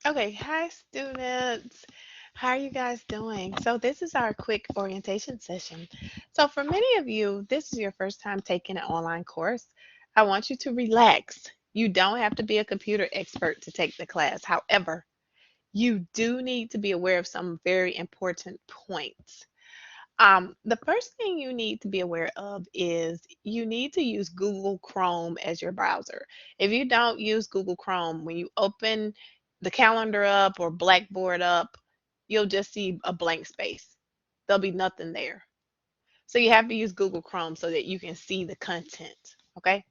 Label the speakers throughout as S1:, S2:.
S1: Okay, hi students. How are you guys doing? So this is our quick orientation session. So for many of you, this is your first time taking an online course. I want you to relax. You don't have to be a computer expert to take the class. However, you do need to be aware of some very important points. The first thing you need to be aware of is you need to use Google Chrome as your browser. If you don't use Google Chrome, when you open the calendar up or Blackboard up, you'll just see a blank space. There'll be nothing there. So you have to use Google Chrome so that you can see the content. Okay.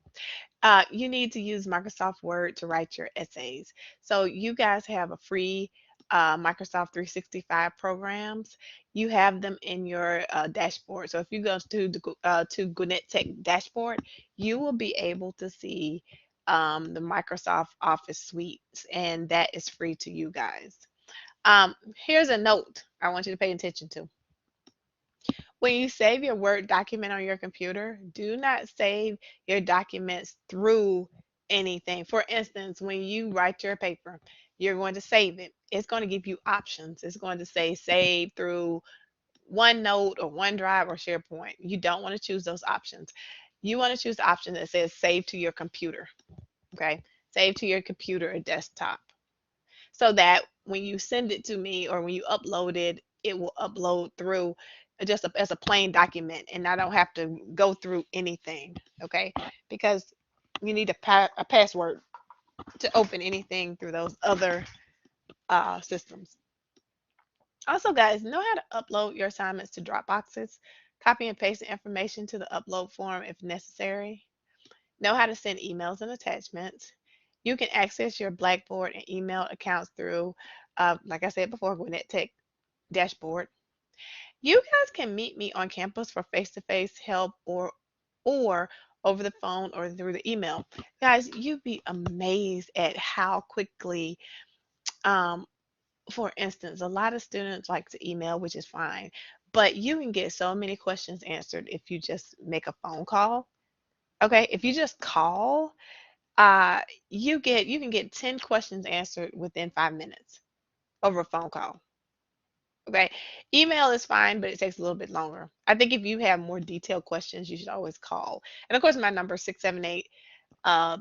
S1: You need to use Microsoft Word to write your essays. So you guys have a free Microsoft 365 programs. You have them in your dashboard. So if you go to Gwinnett Tech dashboard, you will be able to see the Microsoft Office suites, and that is free to you guys. Here's a note I want you to pay attention to. When you save your Word document on your computer, do not save your documents through anything. For instance, when you write your paper, you're going to save it. It's going to give you options. It's going to say save through OneNote or OneDrive or SharePoint. You don't want to choose those options. You want to choose the option that says save to your computer. Okay. Save to your computer or desktop so that when you send it to me or when you upload it, it will upload through just as a plain document and I don't have to go through anything. Okay. Because you need a password to open anything through those other systems. Also, guys, know how to upload your assignments to Dropboxes, copy and paste the information to the upload form if necessary, know how to send emails and attachments. You can access your Blackboard and email accounts through, like I said before, Gwinnett Tech dashboard. You guys can meet me on campus for face-to-face help or over the phone or through the email. Guys, you'd be amazed at how quickly, um, for instance, a lot of students like to email, which is fine, but you can get so many questions answered if you just make a phone call. Okay, if you just call, uh, you can get 10 questions answered within 5 minutes over a phone call. Okay. Email is fine, but it takes a little bit longer. I think if you have more detailed questions, you should always call. And of course, my number is 678 uh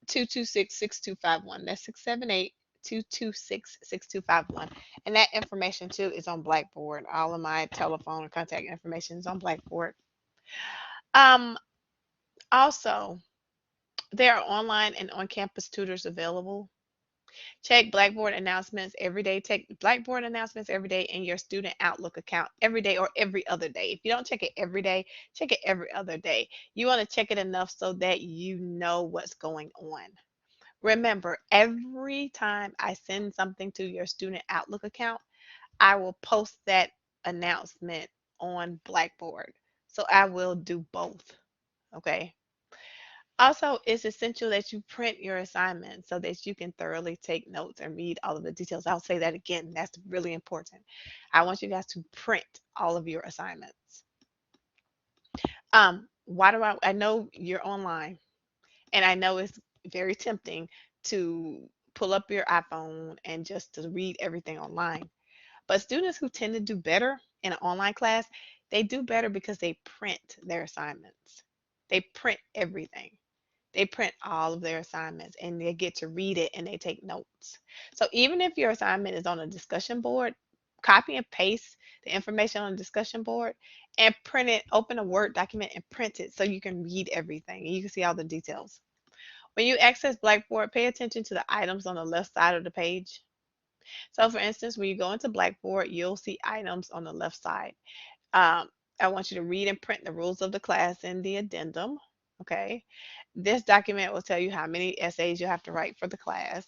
S1: 226 6251. That's 678 226 6251. And that information too is on Blackboard. All of my telephone and contact information is on Blackboard. Um, Also, there are online and on-campus tutors available. Check Blackboard announcements every day. Check Blackboard announcements every day in your student Outlook account every day or every other day. If you don't check it every day, check it every other day. You want to check it enough so that you know what's going on. Remember, every time I send something to your student Outlook account, I will post that announcement on Blackboard. So I will do both. Okay. Also, it's essential that you print your assignments so that you can thoroughly take notes and read all of the details. I'll say that again. That's really important. I want you guys to print all of your assignments. Why do I know you're online and I know it's very tempting to pull up your iPhone and just to read everything online. But students who tend to do better in an online class, they do better because they print their assignments. They print everything. They print all of their assignments and they get to read it and they take notes. So even if your assignment is on a discussion board, copy and paste the information on the discussion board and print it, open a Word document and print it so you can read everything and you can see all the details. When you access Blackboard, pay attention to the items on the left side of the page. So for instance, when you go into Blackboard, you'll see items on the left side. Um, I want you to read and print the rules of the class and the addendum. Okay. This document will tell you how many essays you have to write for the class.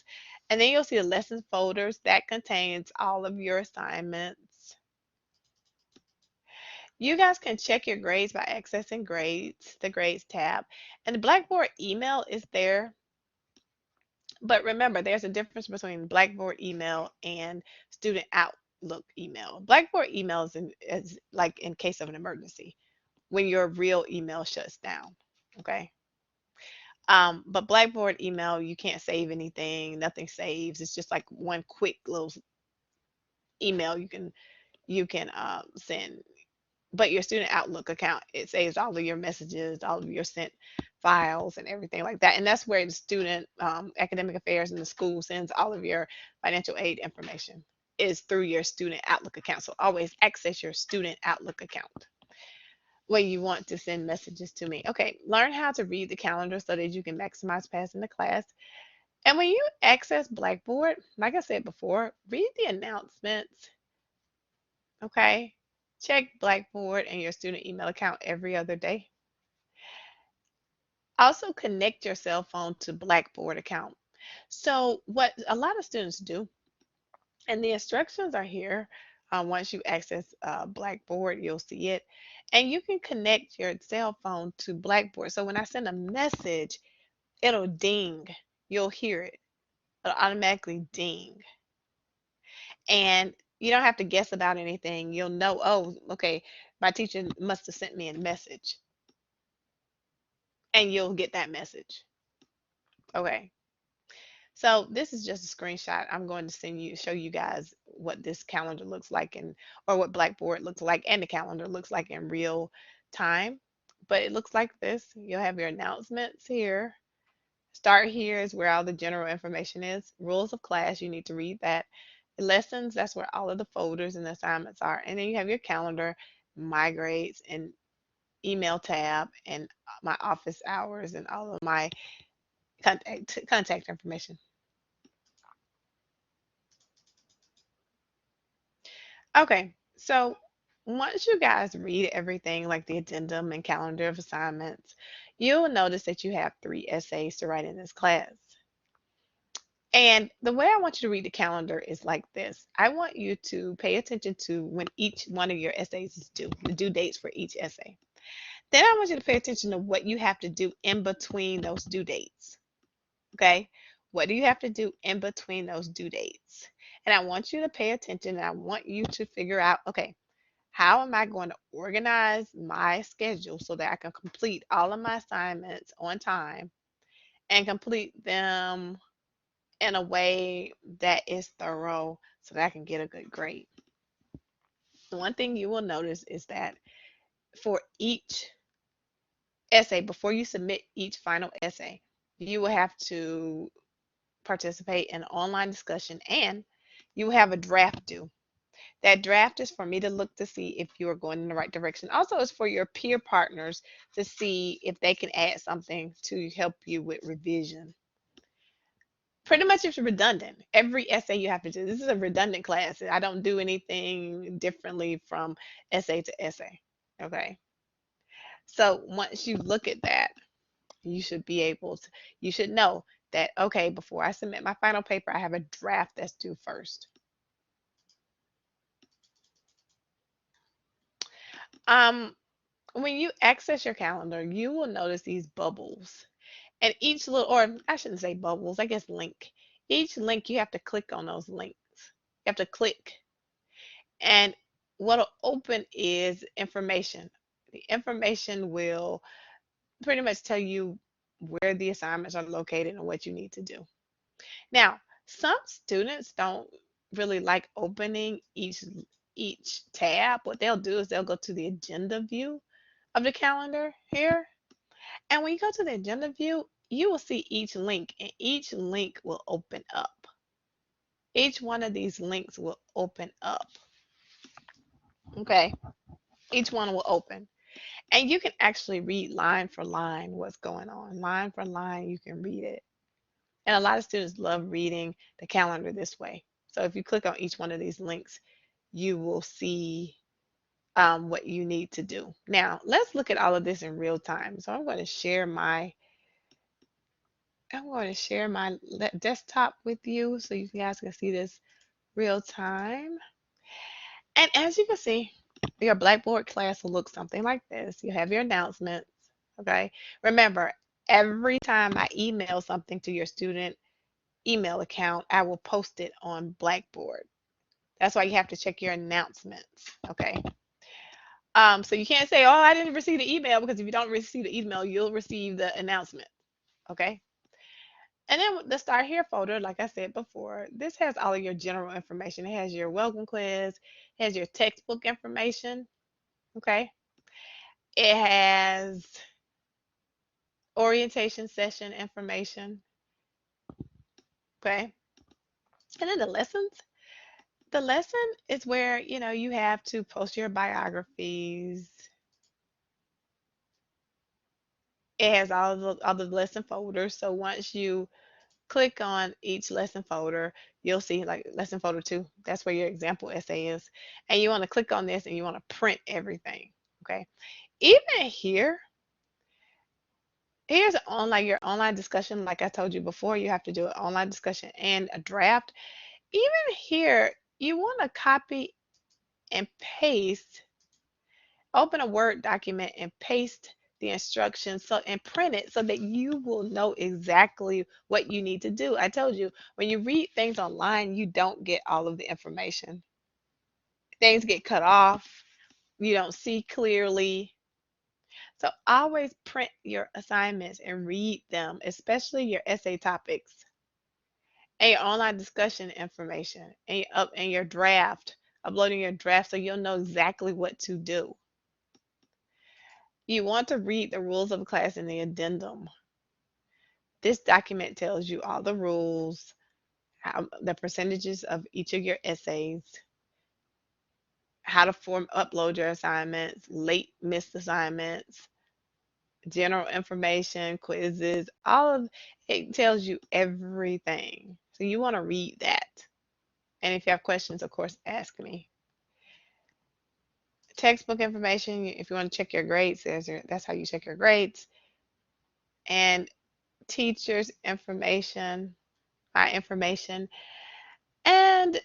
S1: And then you'll see the lesson folders that contains all of your assignments. You guys can check your grades by accessing grades, the grades tab. And the Blackboard email is there. But remember, there's a difference between Blackboard email and student Outlook email. Blackboard email is like in case of an emergency when your real email shuts down. Okay. But Blackboard email, you can't save anything, nothing saves. It's just like one quick little email you can send. But your student Outlook account, it saves all of your messages, all of your sent files, and everything like that. And that's where the student academic affairs in the school sends all of your financial aid information is through your student Outlook account. So always access your student Outlook account when you want to send messages to me. Okay, learn how to read the calendar so that you can maximize passing the class. And when you access Blackboard, like I said before, read the announcements. Okay, check Blackboard and your student email account every other day. Also connect your cell phone to Blackboard account. So what a lot of students do, and the instructions are here. Once you access Blackboard, you'll see it. And you can connect your cell phone to Blackboard. So when I send a message, it'll ding. You'll hear it. It'll automatically ding. And you don't have to guess about anything. You'll know, oh, okay, my teacher must have sent me a message. And you'll get that message. Okay. So this is just a screenshot. I'm going to show you guys what this calendar looks like or what Blackboard looks like and the calendar looks like in real time. But it looks like this. You'll have your announcements here. Start here is where all the general information is. Rules of class, you need to read that. Lessons, that's where all of the folders and assignments are. And then you have your calendar, my grades, and email tab, and my office hours, and all of my contact information. Okay, so once you guys read everything like the addendum and calendar of assignments, you'll notice that you have 3 essays to write in this class. And the way I want you to read the calendar is like this. I want you to pay attention to when each one of your essays is due, the due dates for each essay. Then I want you to pay attention to what you have to do in between those due dates. Okay? What do you have to do in between those due dates? And I want you to pay attention and I want you to figure out, okay, how am I going to organize my schedule so that I can complete all of my assignments on time and complete them in a way that is thorough so that I can get a good grade? The one thing you will notice is that for each essay, before you submit each final essay, you will have to participate in an online discussion and you will have a draft due. That draft is for me to look to see if you are going in the right direction. Also, it's for your peer partners to see if they can add something to help you with revision. Pretty much it's redundant. Every essay you have to do. This is a redundant class. I don't do anything differently from essay to essay. Okay. So once you look at that, you should be able to, you should know that, okay, before I submit my final paper, I have a draft that's due first. Um, when you access your calendar, you will notice these bubbles. And each little, or I shouldn't say bubbles, I guess link. Each link, you have to click on those links. You have to click. And what'll open is information. The information will pretty much tell you where the assignments are located and what you need to do. Now, some students don't really like opening each tab. What they'll do is they'll go to the agenda view of the calendar here. And when you go to the agenda view, you will see each link, and each link will open up. Each one of these links will open up. Okay, each one will open. And you can actually read line for line what's going on. Line for line, you can read it. And a lot of students love reading the calendar this way. So if you click on each one of these links, you will see what you need to do. Now, let's look at all of this in real time. So I'm going to share my desktop with you so you guys can see this real time. And as you can see, your Blackboard class will look something like this. You have your announcements, okay? Remember, every time I email something to your student email account, I will post it on Blackboard. That's why you have to check your announcements, okay? So you can't say, oh, I didn't receive the email, because if you don't receive the email, you'll receive the announcement. Okay. And then the Start Here folder, like I said before, this has all of your general information. It has your welcome quiz, it has your textbook information. Okay. It has orientation session information. Okay. And then the lessons. The lesson is where, you have to post your biographies. It has all the lesson folders. So once you click on each lesson folder, you'll see like lesson folder 2. That's where your example essay is. And you want to click on this and you want to print everything. Okay. Even here's your online discussion. Like I told you before, you have to do an online discussion and a draft. Even here, you want to copy and paste, open a Word document and paste the instructions and print it so that you will know exactly what you need to do. I told you, when you read things online, you don't get all of the information. Things get cut off, you don't see clearly. So always print your assignments and read them, especially your essay topics and your online discussion information and your draft, uploading your draft so you'll know exactly what to do. You want to read the rules of class in the addendum. This document tells you all the rules, the percentages of each of your essays, how to upload your assignments, late missed assignments, general information, quizzes, all of it tells you everything. So you want to read that. And if you have questions, of course, ask me. Textbook information, if you want to check your grades, that's how you check your grades. And teachers information, my information. And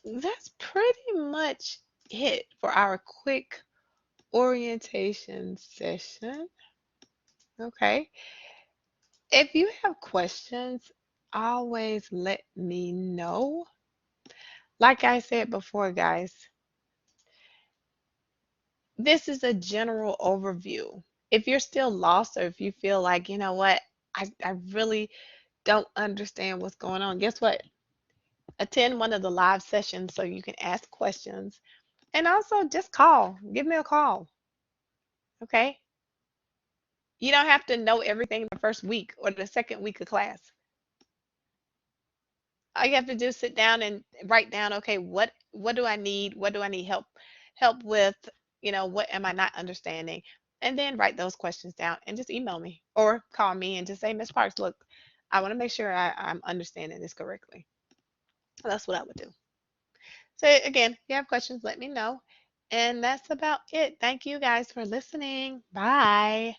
S1: that's pretty much it for our quick orientation session. Okay. If you have questions, always let me know. Like I said before, guys, this is a general overview. If you're still lost or if you feel like, you know what, I really don't understand what's going on, guess what? Attend one of the live sessions so you can ask questions. And also just call. Give me a call. Okay? You don't have to know everything the first week or the second week of class. All you have to do is sit down and write down, okay, what do I need? What do I need help with? What am I not understanding? And then write those questions down and just email me or call me and just say, Miss Parks, look, I want to make sure I'm understanding this correctly. That's what I would do. So again, if you have questions, let me know. And that's about it. Thank you guys for listening. Bye.